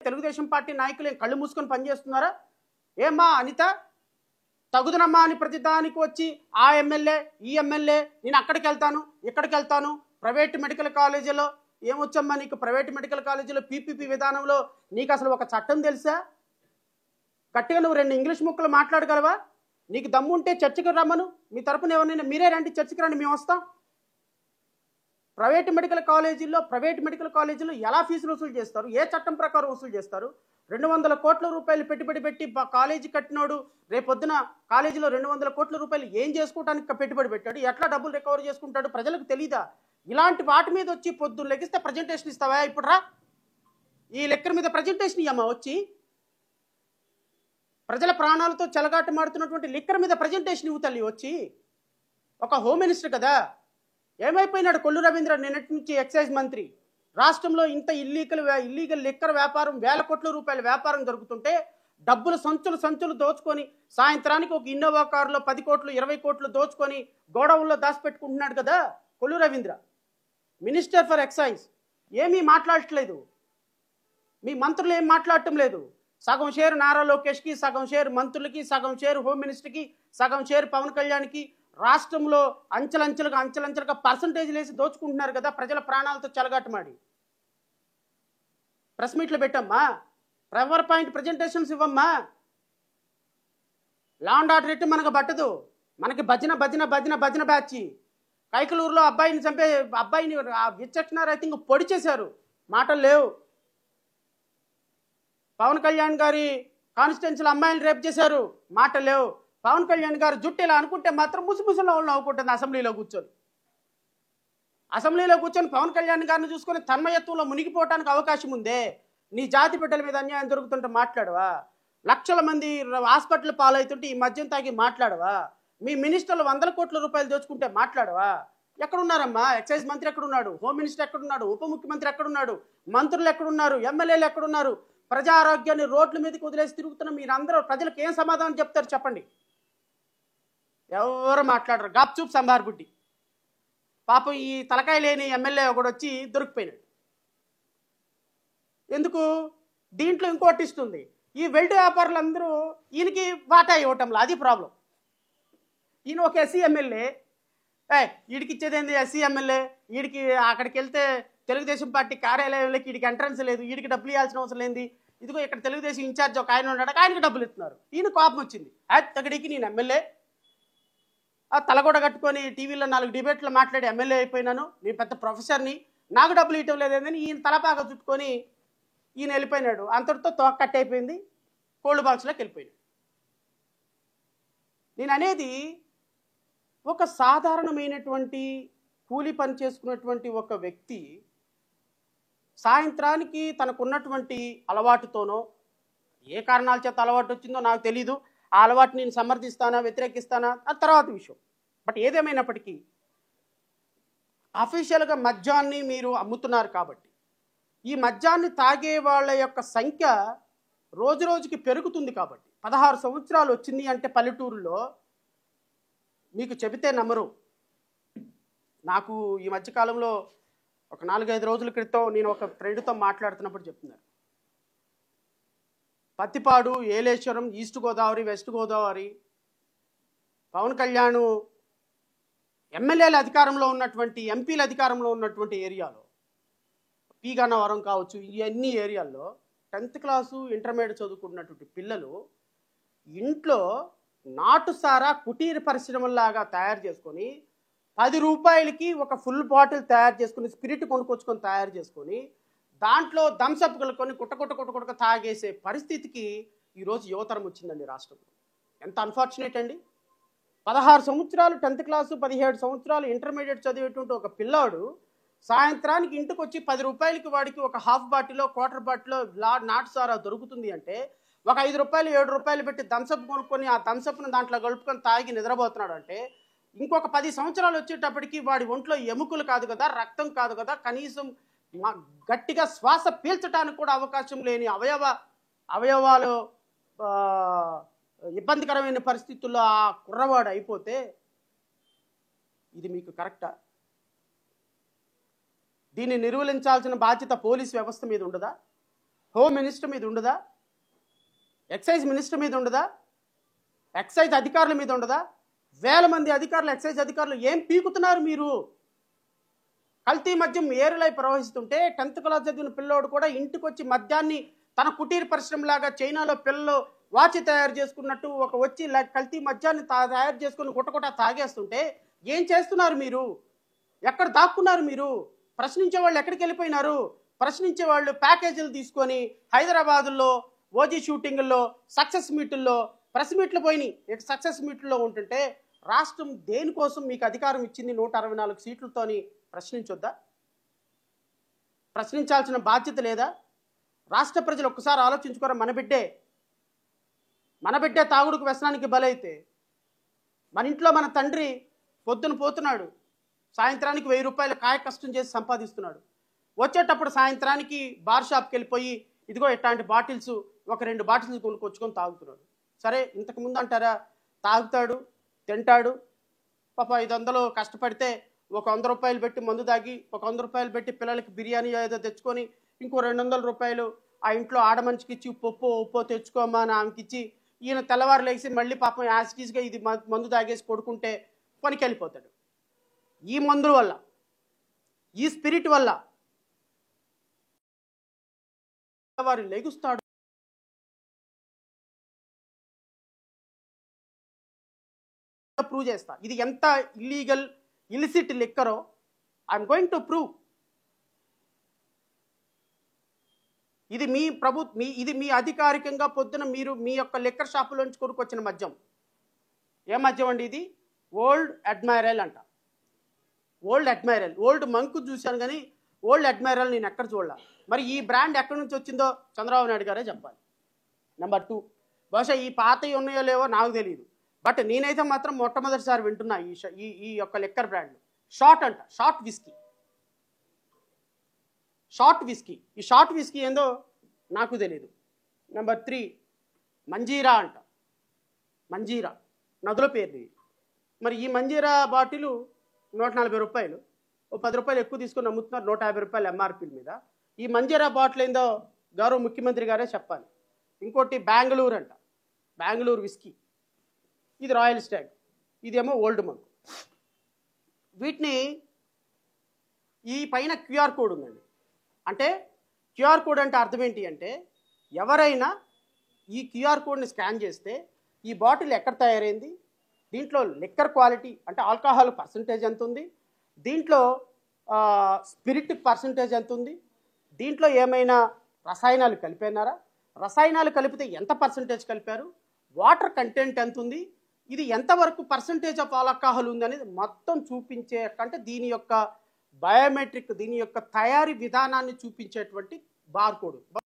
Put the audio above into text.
Telugu Desam party నాయకులు కళ్ళు మూసుకొని పనిచేస్తున్నారా? ఏమ్మా అనిత, తగుదనమ్మా అని ప్రతిదానికి వచ్చి ఆ ఎమ్మెల్యే ఈ ఎమ్మెల్యే నేను అక్కడికి వెళ్తాను ఇక్కడికి వెళ్తాను. ప్రైవేట్ మెడికల్ కాలేజీలో ఏమొచ్చమ్మా నీకు? ప్రైవేట్ మెడికల్ కాలేజీలో పీపీపీ విధానంలో నీకు అసలు ఒక చట్టం తెలుసా? గట్టిగా నువ్వు 2 ఇంగ్లీష్ ముక్కలు మాట్లాడగలవా? నీకు దమ్ము ఉంటే చర్చకి రమ్మను. మీ తరపున ఎవరైనా మీరే రండి, చర్చకి రండి, మేము వస్తాం. ప్రైవేట్ మెడికల్ కాలేజీలో ఎలా ఫీజులు వసూలు చేస్తారు? ఏ చట్టం ప్రకారం వసూలు చేస్తారు? 200 కోట్ల రూపాయలు పెట్టుబడి పెట్టి కాలేజీ కట్టినోడు రేపొద్దున కాలేజీలో 200 కోట్ల రూపాయలు ఏం చేసుకోవడానికి పెట్టుబడి పెట్టాడు? ఎట్లా డబ్బులు రికవర్ చేసుకుంటాడు? ప్రజలకు తెలీదా? ఇలాంటి వాటి మీద వచ్చి పొద్దున్న లెగిస్తే ప్రజెంటేషన్ ఇస్తావా? ఇప్పుడు రా, ఈ లెక్కల మీద ప్రజెంటేషన్ ఇయ్యమ్మా. వచ్చి ప్రజల ప్రాణాలతో చెలగాటమాడుతున్నటువంటి లిక్కర్ మీద ప్రజెంటేషన్ ఇవ్వు తల్లి. వచ్చి ఒక హోమ్ మినిస్టర్ కదా, ఏమైపోయినాడు కొల్లు రవీంద్ర? నిన్నటి నుంచి ఎక్సైజ్ మంత్రి. రాష్ట్రంలో ఇంత ఇల్లీగల్ లిక్కర్ వ్యాపారం, 1000 కోట్ల రూపాయల వ్యాపారం జరుగుతుంటే డబ్బులు సంచులు దోచుకొని సాయంత్రానికి ఒక ఇన్నోవా కారులో 10 కోట్లు 20 కోట్లు దోచుకొని గోడౌన్లో దాచిపెట్టుకుంటున్నాడు కదా Kollu Ravindra. Minister for excise ఏమీ మాట్లాడట్లేదు. మీ మంత్రులు ఏం మాట్లాడటం లేదు. సగం షేరు నారా లోకేష్కి, సగం షేరు మంత్రులకి, సగం షేరు హోమ్ మినిస్టర్కి, సగం షేరు పవన్ కళ్యాణ్కి. రాష్ట్రంలో అంచెలంచెలుగా పర్సంటేజ్లు వేసి దోచుకుంటున్నారు కదా ప్రజల ప్రాణాలతో చెలగాటమాడి. ప్రెస్ మీట్లు పెట్టమ్మా, పవర్ పాయింట్ ప్రజెంటేషన్స్ ఇవ్వమ్మా. లా అండ్ ఆర్డర్ ఎట్టి మనకు పట్టదు. మనకి భజన బ్యాచ్. కైకలూరులో అబ్బాయిని విచక్షణ రహితంగా పొడి చేశారు. మాటలు లేవు. పవన్ కళ్యాణ్ గారి కాన్స్టిట్యున్సీలో అమ్మాయిని రేప్ చేశారు. మాటలు లేవు. పవన్ కళ్యాణ్ గారు జుట్టు ఇలా అనుకుంటే మాత్రం ముసుముసులో నవ్వుకుంటుంది అసెంబ్లీలో కూర్చొని పవన్ కళ్యాణ్ గారిని చూసుకొని తన్మయత్వంలో మునిగిపోవడానికి అవకాశం ఉందే. నీ జాతి బిడ్డల మీద అన్యాయం జరుగుతుంటే మాట్లాడవా? లక్షల మంది హాస్పిటల్ పాలవుతుంటే ఈ మద్యం తాగి మాట్లాడవా? మీ మినిస్టర్లు 100 కోట్ల రూపాయలు దోచుకుంటే మాట్లాడవా? ఎక్కడున్నారమ్మా? ఎక్సైజ్ మంత్రి ఎక్కడున్నాడు? హోమ్ మినిస్టర్ ఎక్కడున్నాడు? ఉప ముఖ్యమంత్రి ఎక్కడున్నాడు? మంత్రులు ఎక్కడున్నారు? ఎమ్మెల్యేలు ఎక్కడున్నారు? ప్రజా ఆరోగ్యాన్ని రోడ్ల మీదకి వదిలేసి తిరుగుతున్న మీరందరూ ప్రజలకు ఏం సమాధానం చెప్తారు చెప్పండి? ఎవరు మాట్లాడరు. గాప్చూప్ సంబార్ బుడ్డి. పాపం ఈ తలకాయ లేని ఎమ్మెల్యే ఒకడు వచ్చి దొరికిపోయినాడు. ఎందుకు? దీంట్లో ఇంకోటి ఇస్తుంది. ఈ వెల్డ్ వ్యాపారులందరూ ఈయనకి వాటా ఇవ్వటంలో అది ప్రాబ్లం. ఈయన ఒక ఎస్సీ ఎమ్మెల్యే. వీడికి ఇచ్చేదేంది? SC MLA. వీడికి అక్కడికి వెళ్తే తెలుగుదేశం పార్టీ కార్యాలయంలోకి వీడికి ఎంట్రన్స్ లేదు. వీడికి డబ్బులు ఇవ్వాల్సిన అవసరం లేని. ఇదిగో ఇక్కడ తెలుగుదేశం ఇన్ఛార్జ్ ఒక ఆయన ఉన్నాడు, ఆయనకి డబ్బులు ఇస్తున్నారు. ఈయన కోపం వచ్చింది. అక్కడికి నేను ఎమ్మెల్యే తలగొడ కట్టుకొని టీవీలో 4 డిబేట్లు మాట్లాడి ఎమ్మెల్యే అయిపోయినాను, నేను పెద్ద ప్రొఫెసర్ని, నాకు డబ్బులు ఇవ్వటం లేదని ఈయన తలపాక చుట్టుకొని ఈయన వెళ్ళిపోయినాడు. అంతటితో తోక కట్ అయిపోయింది. కోల్డ్ బాక్స్లోకి వెళ్ళిపోయినాడు. నేను అనేది ఒక సాధారణమైనటువంటి కూలి పని చేసుకున్నటువంటి ఒక వ్యక్తి సాయంత్రానికి తనకున్నటువంటి అలవాటుతోనో, ఏ కారణాల చేత అలవాటు వచ్చిందో నాకు తెలీదు, ఆ అలవాటు నేను సమర్థిస్తానా వ్యతిరేకిస్తానా అది తర్వాత విషయం. బట్ ఏదేమైనప్పటికీ అఫీషియల్గా మద్యాన్ని మీరు అమ్ముతున్నారు కాబట్టి ఈ మద్యాన్ని తాగే వాళ్ళ యొక్క సంఖ్య రోజు రోజుకి పెరుగుతుంది. కాబట్టి 16 సంవత్సరాలు వచ్చింది అంటే పల్లెటూరులో మీకు చెబితే నమ్మరు. నాకు ఈ మధ్యకాలంలో ఒక 4-5 రోజుల క్రితం నేను ఒక ఫ్రెండ్తో మాట్లాడుతున్నప్పుడు చెప్తున్నారు, పత్తిపాడు, ఏలేశ్వరం, ఈస్ట్ గోదావరి, వెస్ట్ గోదావరి, పవన్ కళ్యాణ్ ఎమ్మెల్యేల అధికారంలో ఉన్నటువంటి, ఎంపీల అధికారంలో ఉన్నటువంటి ఏరియాలో, పీగన్నవరం కావచ్చు, ఇవన్నీ ఏరియాల్లో 10th క్లాసు ఇంటర్మీడియట్ చదువుకున్నటువంటి పిల్లలు ఇంట్లో నాటుసారా కుటీర పరిశ్రమలాగా తయారు చేసుకొని 10 రూపాయలకి ఒక ఫుల్ బాటిల్ తయారు చేసుకుని, స్పిరిట్ కొనుక్కొచ్చుకొని తయారు చేసుకొని దాంట్లో థమ్సప్ కలుకొని కుట్ట తాగేసే పరిస్థితికి ఈరోజు యువతరం వచ్చిందండి రాష్ట్రంలో. ఎంత అన్ఫార్చునేట్ అండి. 16 సంవత్సరాలు 10th క్లాసు, 17 సంవత్సరాలు ఇంటర్మీడియట్ చదివేటువంటి ఒక పిల్లాడు సాయంత్రానికి ఇంటికి వచ్చి 10 రూపాయలకి వాడికి ఒక హాఫ్ బాటిలో, క్వార్టర్ బాటిలో నాటు సారా దొరుకుతుంది అంటే ఒక 5 రూపాయలు 7 రూపాయలు పెట్టి థమ్సప్ కొనుక్కొని ఆ థమ్సప్ను దాంట్లో కలుపుకొని తాగి నిద్రపోతున్నాడు అంటే ఇంకొక 10 సంవత్సరాలు వచ్చేటప్పటికి వాడి ఒంట్లో ఎముకలు కాదు కదా, రక్తం కాదు కదా, కనీసం గట్టిగా శ్వాస పీల్చడానికి కూడా అవకాశం లేని అవయవాలు ఇబ్బందికరమైన పరిస్థితుల్లో ఆ కుర్రవాడు అయిపోతే ఇది మీకు కరెక్టా? దీన్ని నిర్వహించాల్సిన బాధ్యత పోలీస్ వ్యవస్థ మీద ఉండదా? హోమ్ మినిస్టర్ మీద ఉండదా? ఎక్సైజ్ మినిస్టర్ మీద ఉండదా? ఎక్సైజ్ అధికారుల మీద ఉండదా? వేల మంది అధికారులు, ఎక్సైజ్ అధికారులు ఏం పీకుతున్నారు మీరు? కల్తీ మద్యం ఏరులై ప్రవహిస్తుంటే 10th క్లాస్ చదివిన పిల్లోడు కూడా ఇంటికి వచ్చి మద్యాన్ని తన కుటీర పరిశ్రమలాగా చైనాలో పిల్లలు వాచి తయారు చేసుకున్నట్టు వచ్చి కల్తీ మద్యాన్ని తయారు చేసుకుని గుట్టగుట్ట తాగేస్తుంటే ఏం చేస్తున్నారు మీరు? ఎక్కడ దాక్కున్నారు మీరు? ప్రశ్నించే వాళ్ళు ఎక్కడికి వెళ్ళిపోయినారు? ప్రశ్నించే వాళ్ళు ప్యాకేజీలు తీసుకొని హైదరాబాదుల్లో ఓజీ షూటింగుల్లో, సక్సెస్ మీటుల్లో, ప్రెస్ మీట్లు పోయినాయి. సక్సెస్ మీట్లో ఉంటుంటే రాష్ట్రం దేనికోసం మీకు అధికారం ఇచ్చింది 164 సీట్లతోని ప్రశ్నించొద్దా? ప్రశ్నించాల్సిన బాధ్యత లేదా? రాష్ట్ర ప్రజలు ఒక్కసారి ఆలోచించుకోరా. మన బిడ్డే తాగుడుకు వ్యసనానికి బలైతే, మన ఇంట్లో మన తండ్రి పొద్దున పోతున్నాడు, సాయంత్రానికి 1000 రూపాయలు కాయ కష్టం చేసి సంపాదిస్తున్నాడు. వచ్చేటప్పుడు సాయంత్రానికి బార్ షాప్కి వెళ్ళిపోయి ఇదిగో ఇట్లాంటి బాటిల్స్, ఒక 2 బాటిల్స్ కొనుక్కొచ్చుకొని తాగుతున్నాడు. సరే, ఇంతకుముందు అంటారా తాగుతాడు, తింటాడు, పాప 500 కష్టపడితే ఒక 100 రూపాయలు పెట్టి మందు తాగి, ఒక 100 రూపాయలు పెట్టి పిల్లలకి బిర్యానీ ఏదో తెచ్చుకొని, ఇంకో 200 రూపాయలు ఆ ఇంట్లో ఆడమనిషికి ఇచ్చి ఉప్పో తెచ్చుకోమా అని ఆమెకి ఇచ్చి, ఈయన తెల్లవారు లేచి మళ్ళీ పాపం యాసిటీస్గా ఇది మందు తాగేసి పడుకుంటే పనికి వెళ్ళిపోతాడు. ఈ మందుల వల్ల, ఈ స్పిరిట్ వల్ల వారు లెగుస్తాడు. ప్రూవ్ చేస్తా ఇది ఎంత ఇల్లీగల్, ఇలిసిట్ లిక్కరో ఐఎమ్ గోయింగ్ టు ప్రూవ్. ఇది మీ అధికారికంగా పొద్దున మీరు మీ యొక్క లిక్కర్ షాపులోంచి కొనుక్కొచ్చిన మద్యం. ఏ మద్యం అండి ఇది? ఓల్డ్ అడ్మైరల్ అంట. Old admiral. ఓల్డ్ మంక్ చూశాను కానీ ఓల్డ్ అడ్మైరల్ నేను ఎక్కడ చూడాల. మరి ఈ బ్రాండ్ ఎక్కడి నుంచి వచ్చిందో చంద్రబాబు నాయుడు గారే చెప్పాలి. నెంబర్ 2, బహుశా ఈ పాతవి ఉన్నాయో లేవో నాకు తెలియదు, బట్ నేనైతే మాత్రం మొట్టమొదటిసారి వింటున్నా ఈ యొక్క లిక్కర్ బ్రాండ్. షార్ట్ అంట, షార్ట్ విస్కీ. ఈ షార్ట్ విస్కీ ఏందో నాకు తెలియదు. నెంబర్ 3, మంజీరా అంట. మంజీరా నదుల పేరు. మరి ఈ మంజీరా బాటిలు 140 రూపాయలు, ఓ 10 రూపాయలు ఎక్కువ తీసుకొని అమ్ముతున్నారు 150 రూపాయలు ఎంఆర్పీల మీద. ఈ మంజీరా బాటిల్ ఏందో గౌరవ ముఖ్యమంత్రి గారే చెప్పాలి. ఇంకోటి బెంగళూరు అంట, బెంగళూరు విస్కీ. ఇది రాయల్ స్టాగ్, ఇదేమో ఓల్డ్ మంక్. వీటిని ఈ పైన క్యూఆర్ కోడ్ ఉందండి. అంటే క్యూఆర్ కోడ్ అంటే అర్థం ఏంటి అంటే, ఎవరైనా ఈ క్యూఆర్ కోడ్ని స్కాన్ చేస్తే ఈ బాటిల్ ఎక్కడ తయారైంది, దీంట్లో లిక్కర్ క్వాలిటీ అంటే ఆల్కహాల్ పర్సంటేజ్ ఎంత ఉంది, దీంట్లో స్పిరిట్ పర్సంటేజ్ ఎంత ఉంది, దీంట్లో ఏమైనా రసాయనాలు కలిపారా, రసాయనాలు కలిపితే ఎంత పర్సంటేజ్ కలిపారు, వాటర్ కంటెంట్ ఎంత ఉంది, ఇది ఎంతవరకు పర్సంటేజ్ ఆఫ్ ఆల్కహాల్ ఉంది అనేది మొత్తం చూపించే కంటే దీని యొక్క బయోమెట్రిక్, దీని యొక్క తయారీ విధానాన్ని చూపించేటువంటి బార్ కోడ్.